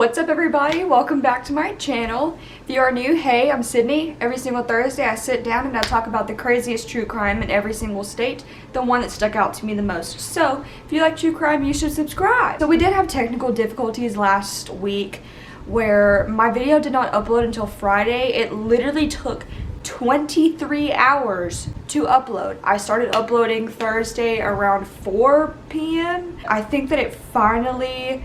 What's up everybody? Welcome back to my channel. If you are new, hey, I'm Sydney. Every single Thursday I sit down and I talk about the craziest true crime in every single state, the one that stuck out to me the most. So, if you like true crime, you should subscribe. So we did have technical difficulties last week where my video did not upload until Friday. It literally took 23 hours to upload. I started uploading Thursday around 4 p.m. I think that it finally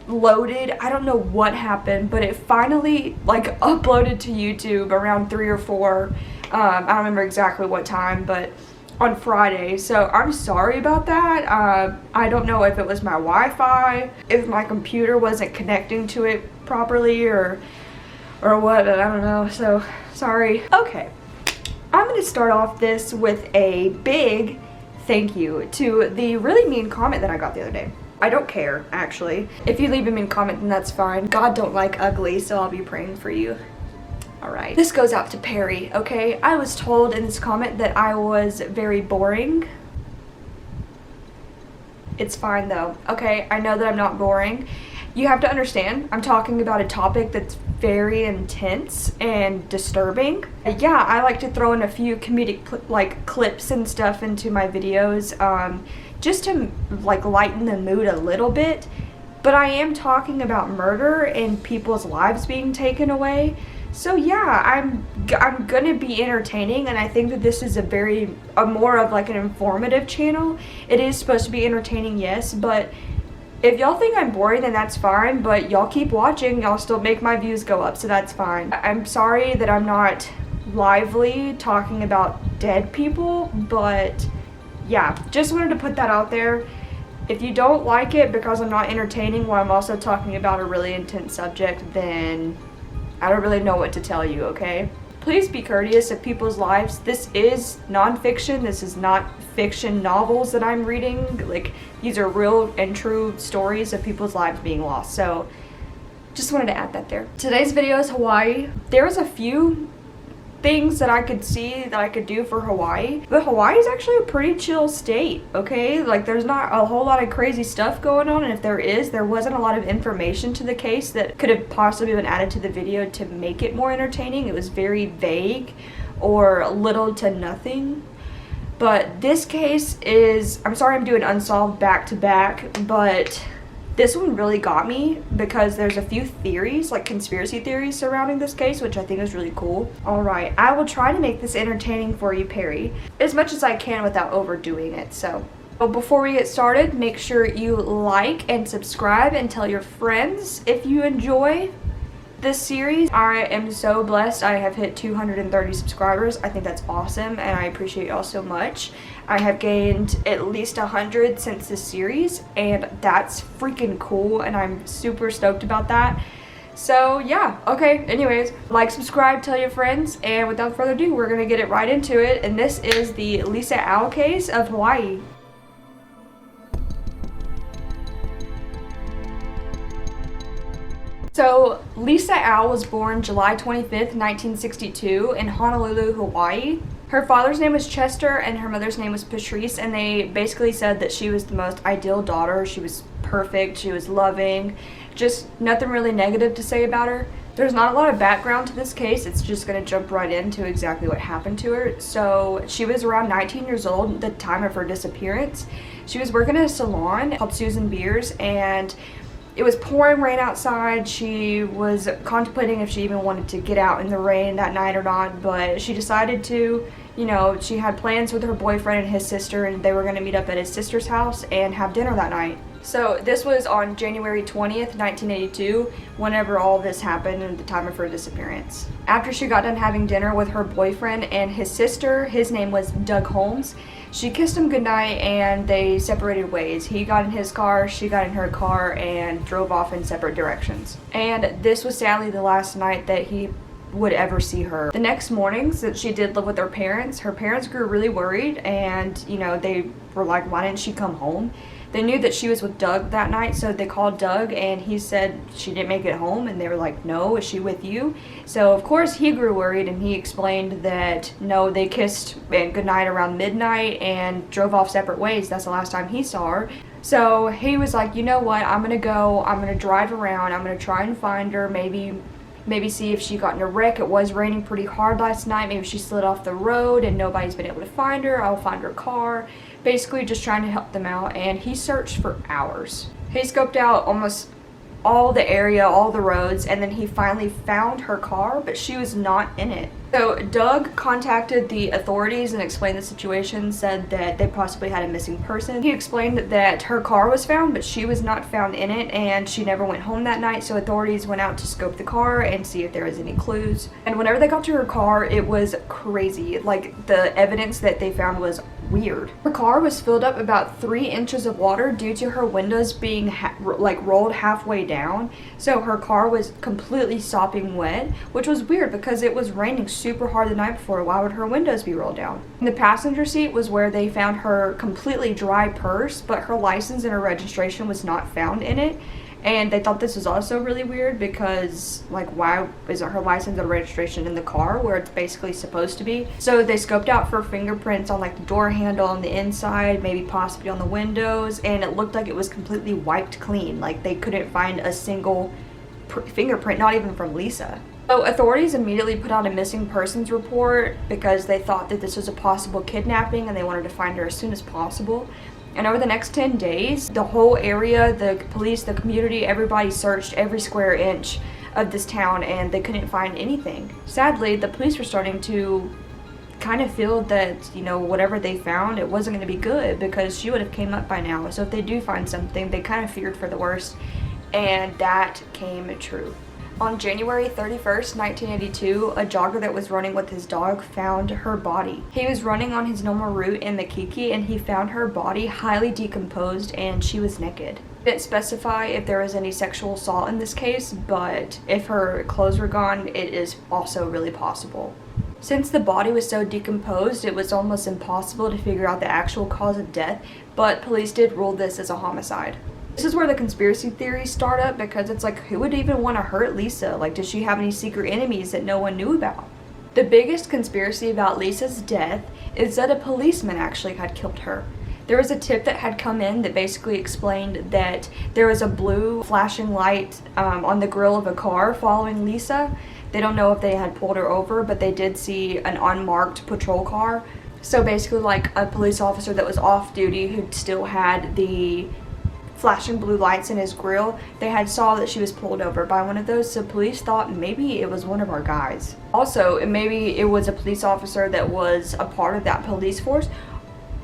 loaded. I don't know what happened, but it finally uploaded to YouTube around 3 or 4. I don't remember exactly what time, but on Friday. So I'm sorry about that. I don't know if it was my Wi-Fi, if my computer wasn't connecting to it properly or what, I don't know. So sorry. Okay, I'm gonna start off this with a big thank you to the really mean comment that I got the other day. I don't care, actually. If you leave a mean comment, then that's fine. God don't like ugly, so I'll be praying for you. Alright. This goes out to Perry, okay? I was told in this comment that I was very boring. It's fine though, okay? I know that I'm not boring. You have to understand, I'm talking about a topic that's very intense and disturbing. Yeah, I like to throw in a few comedic clips and stuff into my videos, just to lighten the mood a little bit. But I am talking about murder and people's lives being taken away. So yeah, I'm gonna be entertaining, and I think that this is a more of an informative channel. It is supposed to be entertaining, yes, but if y'all think I'm boring, then that's fine, but y'all keep watching, y'all still make my views go up, so that's fine. I'm sorry that I'm not lively talking about dead people, but yeah, just wanted to put that out there. If you don't like it because I'm not entertaining while I'm also talking about a really intense subject, then I don't really know what to tell you, okay? Please be courteous of people's lives. This is nonfiction. This is not fiction novels that I'm reading. These are real and true stories of people's lives being lost. So, just wanted to add that there. Today's video is Hawaii. There's a few things that I could see that I could do for Hawaii, but Hawaii is actually a pretty chill state, okay? There's not a whole lot of crazy stuff going on, and if there is, there wasn't a lot of information to the case that could have possibly been added to the video to make it more entertaining. It was very vague or little to nothing. But this case is, I'm sorry I'm doing Unsolved back to back, but this one really got me because there's a few theories, conspiracy theories surrounding this case, which I think is really cool. Alright, I will try to make this entertaining for you, Perry, as much as I can without overdoing it. So before we get started, make sure you like and subscribe and tell your friends if you enjoy this series. I am so blessed. I have hit 230 subscribers. I think that's awesome, and I appreciate y'all so much. I have gained at least 100 since this series, and that's freaking cool, and I'm super stoked about that. So yeah, okay, anyways, subscribe, tell your friends, and without further ado, we're gonna get it right into it, and this is the Lisa Owl case of Hawaii. So, Lisa Owl was born July 25th, 1962 in Honolulu, Hawaii. Her father's name was Chester and her mother's name was Patrice, and they basically said that she was the most ideal daughter. She was perfect, she was loving, just nothing really negative to say about her. There's not a lot of background to this case. It's just going to jump right into exactly what happened to her. So, she was around 19 years old at the time of her disappearance. She was working at a salon called Susan Beers, and it was pouring rain outside. She was contemplating if she even wanted to get out in the rain that night or not, but she decided to. She had plans with her boyfriend and his sister, and they were going to meet up at his sister's house and have dinner that night. So this was on January 20th, 1982, whenever all this happened and the time of her disappearance. After she got done having dinner with her boyfriend and his sister, his name was Doug Holmes, she kissed him goodnight and they separated ways. He got in his car, she got in her car, and drove off in separate directions. And this was sadly the last night that he would ever see her. The next morning, since she did live with her parents grew really worried, and they were like, why didn't she come home? They knew that she was with Doug that night, so they called Doug and he said she didn't make it home, and they were like, no, is she with you? So of course he grew worried, and he explained that no, they kissed goodnight around midnight and drove off separate ways. That's the last time he saw her. So he was like, you know what, I'm gonna drive around, I'm gonna try and find her, maybe see if she got in a wreck. It was raining pretty hard last night, maybe she slid off the road and nobody's been able to find her. I'll find her car. Basically just trying to help them out, and he searched for hours. He scoped out almost all the area, all the roads, and then he finally found her car, but she was not in it. So Doug contacted the authorities and explained the situation, said that they possibly had a missing person. He explained that her car was found, but she was not found in it, and she never went home that night, so authorities went out to scope the car and see if there was any clues. And whenever they got to her car, it was crazy. Like, the evidence that they found was weird. Her car was filled up about 3 inches of water due to her windows being rolled halfway down, so her car was completely sopping wet, which was weird because it was raining super hard the night before. Why would her windows be rolled down? In the passenger seat was where they found her completely dry purse, but her license and her registration was not found in it. And they thought this was also really weird because, like, why isn't her license and registration in the car where it's basically supposed to be? So they scoped out for fingerprints on, like, the door handle on the inside, maybe possibly on the windows, and it looked like it was completely wiped clean. Like, they couldn't find a single fingerprint, not even from Lisa. So authorities immediately put out a missing persons report because they thought that this was a possible kidnapping and they wanted to find her as soon as possible. And over the next 10 days, the whole area, the police, the community, everybody searched every square inch of this town and they couldn't find anything. Sadly, the police were starting to kind of feel that, you know, whatever they found, it wasn't going to be good because she would have came up by now. So if they do find something, they kind of feared for the worst, and that came true. On January 31st, 1982, a jogger that was running with his dog found her body. He was running on his normal route in Makiki and he found her body highly decomposed and she was naked. He didn't specify if there was any sexual assault in this case, but if her clothes were gone, it is also really possible. Since the body was so decomposed, it was almost impossible to figure out the actual cause of death, but police did rule this as a homicide. This is where the conspiracy theories start up because it's like, who would even want to hurt Lisa? Like, does she have any secret enemies that no one knew about? The biggest conspiracy about Lisa's death is that a policeman actually had killed her. There was a tip that had come in that basically explained that there was a blue flashing light on the grill of a car following Lisa. They don't know if they had pulled her over, but they did see an unmarked patrol car. So basically, like, a police officer that was off duty who still had the flashing blue lights in his grill, they had saw that she was pulled over by one of those, so police thought maybe it was one of our guys. Also, maybe it was a police officer that was a part of that police force,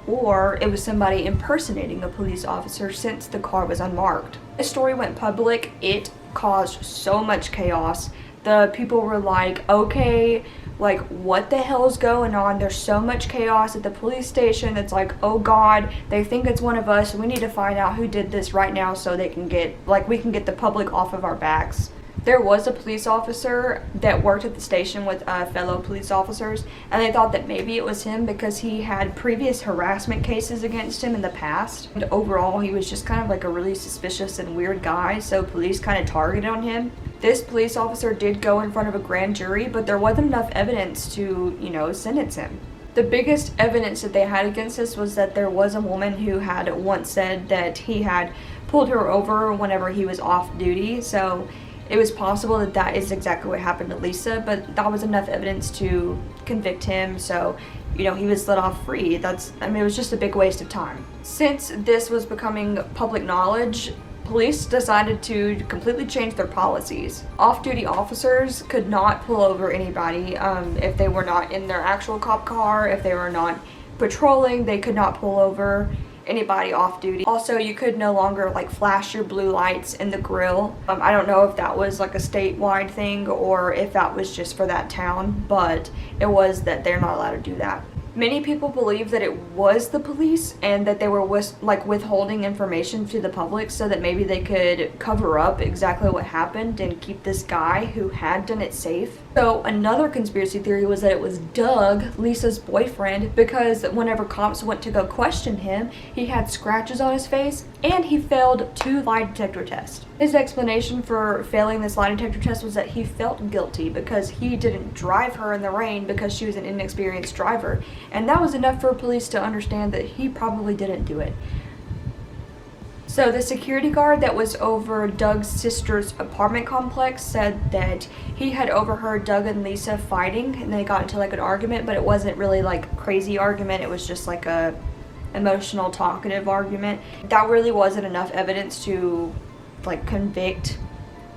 or it was somebody impersonating a police officer since the car was unmarked. This story went public. It caused so much chaos. The people were like, okay, like, what the hell's going on? There's so much chaos at the police station. It's like, oh God, they think it's one of us. We need to find out who did this right now so they can get, like, we can get the public off of our backs. There was a police officer that worked at the station with fellow police officers, and they thought that maybe it was him because he had previous harassment cases against him in the past. And overall, he was just kind of like a really suspicious and weird guy, so police kind of targeted on him. This police officer did go in front of a grand jury, but there wasn't enough evidence to, you know, sentence him. The biggest evidence that they had against this was that there was a woman who had once said that he had pulled her over whenever he was off duty, so it was possible that that is exactly what happened to Lisa, but that was enough evidence to convict him, so, you know, he was let off free. It was just a big waste of time. Since this was becoming public knowledge, police decided to completely change their policies. Off-duty officers could not pull over anybody if they were not in their actual cop car, if they were not patrolling, they could not pull over anybody off duty. Also, you could no longer like flash your blue lights in the grill. I don't know if that was like a statewide thing or if that was just for that town, but it was that they're not allowed to do that. Many people believe that it was the police and that they were withholding information to the public so that maybe they could cover up exactly what happened and keep this guy who had done it safe. So another conspiracy theory was that it was Doug, Lisa's boyfriend, because whenever cops went to go question him, he had scratches on his face and he failed 2 lie detector tests. His explanation for failing this lie detector test was that he felt guilty because he didn't drive her in the rain because she was an inexperienced driver. And that was enough for police to understand that he probably didn't do it. So the security guard that was over Doug's sister's apartment complex said that he had overheard Doug and Lisa fighting, and they got into like an argument, but it wasn't really like a crazy argument. It was just like a emotional, talkative argument. That really wasn't enough evidence to like convict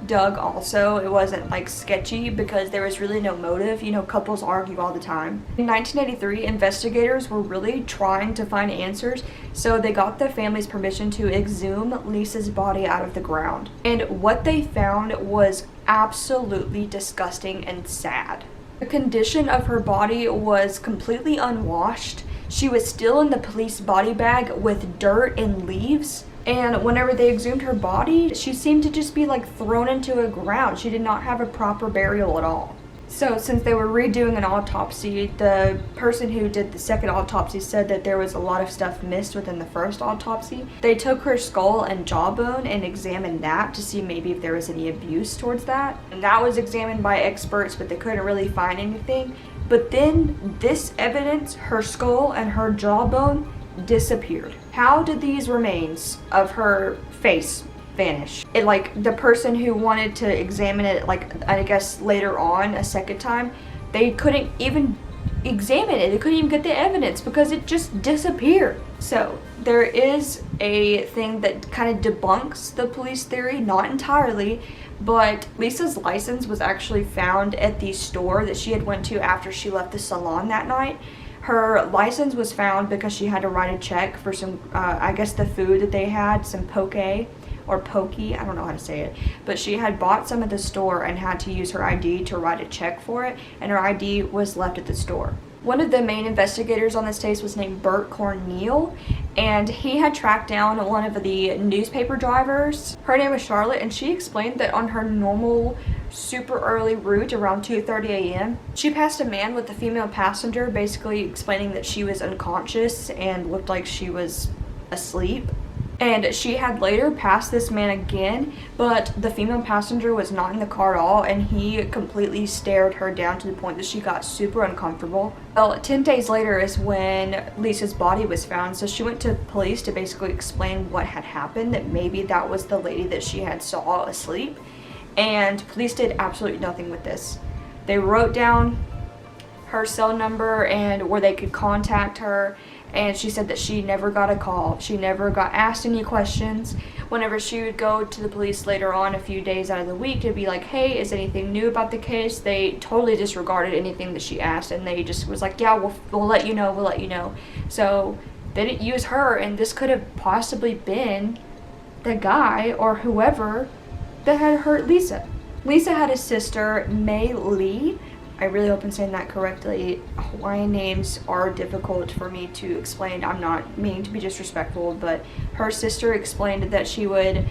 Doug. Also, it wasn't like sketchy because there was really no motive. You know, couples argue all the time. In 1983, investigators were really trying to find answers, so they got the family's permission to exhume Lisa's body out of the ground. And what they found was absolutely disgusting and sad. The condition of her body was completely unwashed. She was still in the police body bag with dirt and leaves. And whenever they exhumed her body, she seemed to just be like thrown into a ground. She did not have a proper burial at all. So since they were redoing an autopsy, the person who did the second autopsy said that there was a lot of stuff missed within the first autopsy. They took her skull and jawbone and examined that to see maybe if there was any abuse towards that. And that was examined by experts, but they couldn't really find anything. But then this evidence, her skull and her jawbone, disappeared. How did these remains of her face vanish? It, like, the person who wanted to examine it, like, I guess later on a second time, they couldn't even examine it. They couldn't even get the evidence because it just disappeared. So there is a thing that kind of debunks the police theory, not entirely, but Lisa's license was actually found at the store that she had went to after she left the salon that night. Her license was found because she had to write a check for some, I guess the food that they had, some poke or pokey, I don't know how to say it, but she had bought some at the store and had to use her ID to write a check for it, and her ID was left at the store. One of the main investigators on this case was named Bert Cornell, and he had tracked down one of the newspaper drivers. Her name was Charlotte, and she explained that on her normal super early route around 2:30 a.m. she passed a man with a female passenger, basically explaining that she was unconscious and looked like she was asleep. And she had later passed this man again, but the female passenger was not in the car at all, and he completely stared her down to the point that she got super uncomfortable. Well, 10 days later is when Lisa's body was found, so she went to police to basically explain what had happened, that maybe that was the lady that she had saw asleep, and police did absolutely nothing with this. They wrote down her cell number and where they could contact her, and she said that she never got a call. She never got asked any questions. Whenever she would go to the police later on, a few days out of the week, to be like, hey, is anything new about the case? They totally disregarded anything that she asked, and they just was like, yeah, we'll let you know, we'll let you know. So they didn't use her, and this could have possibly been the guy or whoever that had hurt Lisa. Lisa had a sister, May Lee. I really hope I'm saying that correctly. Hawaiian names are difficult for me to explain. I'm not meaning to be disrespectful, but her sister explained that she would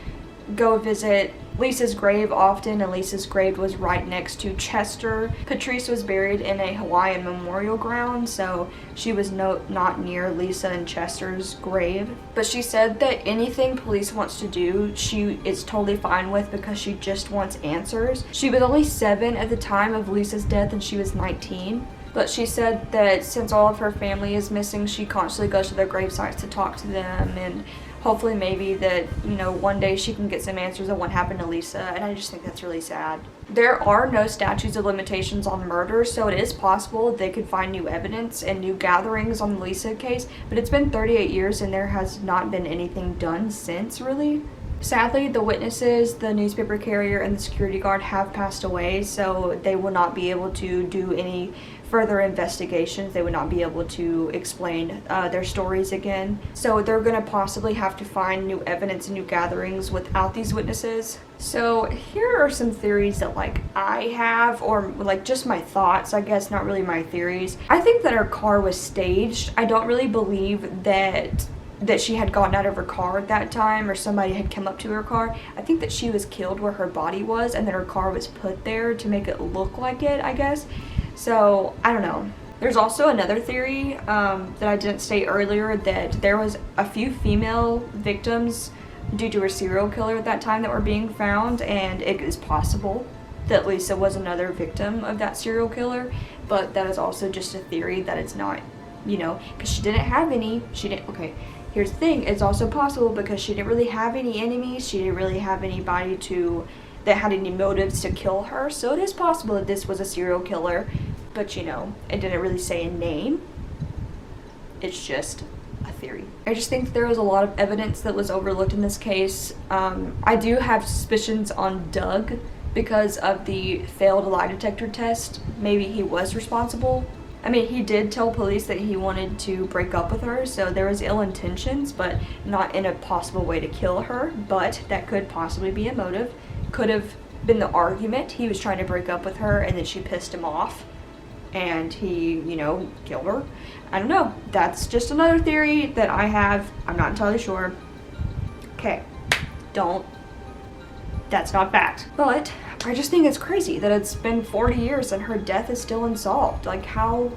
go visit Lisa's grave often, and Lisa's grave was right next to Chester. Patrice was buried in a Hawaiian memorial ground, so she was not near Lisa and Chester's grave. But she said that anything police wants to do, she is totally fine with because she just wants answers. She was only 7 at the time of Lisa's death, and she was 19. But she said that since all of her family is missing, she constantly goes to their grave sites to talk to them, and hopefully maybe that, you know, one day she can get some answers on what happened to Lisa, and I just think that's really sad. There are no statutes of limitations on murder, so it is possible they could find new evidence and new gatherings on the Lisa case, but it's been 38 years and there has not been anything done since, really. Sadly, the witnesses, the newspaper carrier, and the security guard have passed away, so they will not be able to do any further investigations. They would not be able to explain their stories again. So they're going to possibly have to find new evidence and new gatherings without these witnesses. So here are some theories that like I have, or like just my thoughts, I guess, not really my theories. I think that her car was staged. I don't really believe that she had gotten out of her car at that time or somebody had come up to her car. I think that she was killed where her body was and that her car was put there to make it look like it, I guess. So, I don't know. There's also another theory that I didn't state earlier, that there was a few female victims due to a serial killer at that time that were being found, and it is possible that Lisa was another victim of that serial killer, but that is also just a theory that it's not, you know, because she didn't have any, here's the thing, it's also possible because she didn't really have any enemies, she didn't really have anybody that had any motives to kill her, so it is possible that this was a serial killer, but you know, it didn't really say a name. It's just a theory. I just think there was a lot of evidence that was overlooked in this case. I do have suspicions on Doug because of the failed lie detector test. Maybe he was responsible. I mean, he did tell police that he wanted to break up with her, so there was ill intentions, but not in a possible way to kill her, but that could possibly be a motive. Could have been the argument. He was trying to break up with her and then she pissed him off and he, you know, killed her. I don't know. That's just another theory that I have. I'm not entirely sure. Okay. That's not fact. But I just think it's crazy that it's been 40 years and her death is still unsolved. Like, how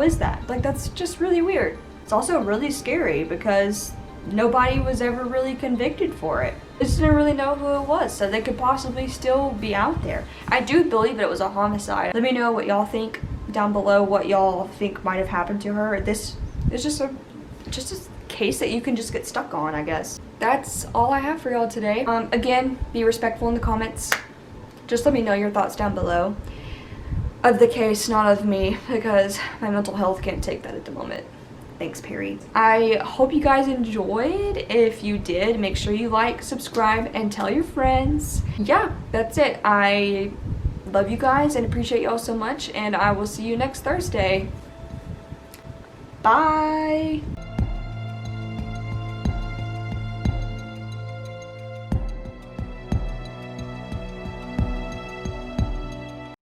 is that? Like, that's just really weird. It's also really scary because nobody was ever really convicted for it. I just didn't really know who it was, so they could possibly still be out there. I do believe that it was a homicide. Let me know what y'all think down below, what y'all think might have happened to her. This is just a case that you can just get stuck on, I guess. That's all I have for y'all today. Again, be respectful in the comments. Just let me know your thoughts down below of the case, not of me, because my mental health can't take that at the moment. Thanks, Perry. I hope you guys enjoyed. If you did, make sure you like, subscribe, and tell your friends. Yeah, that's it. I love you guys and appreciate y'all so much, and I will see you next Thursday. Bye!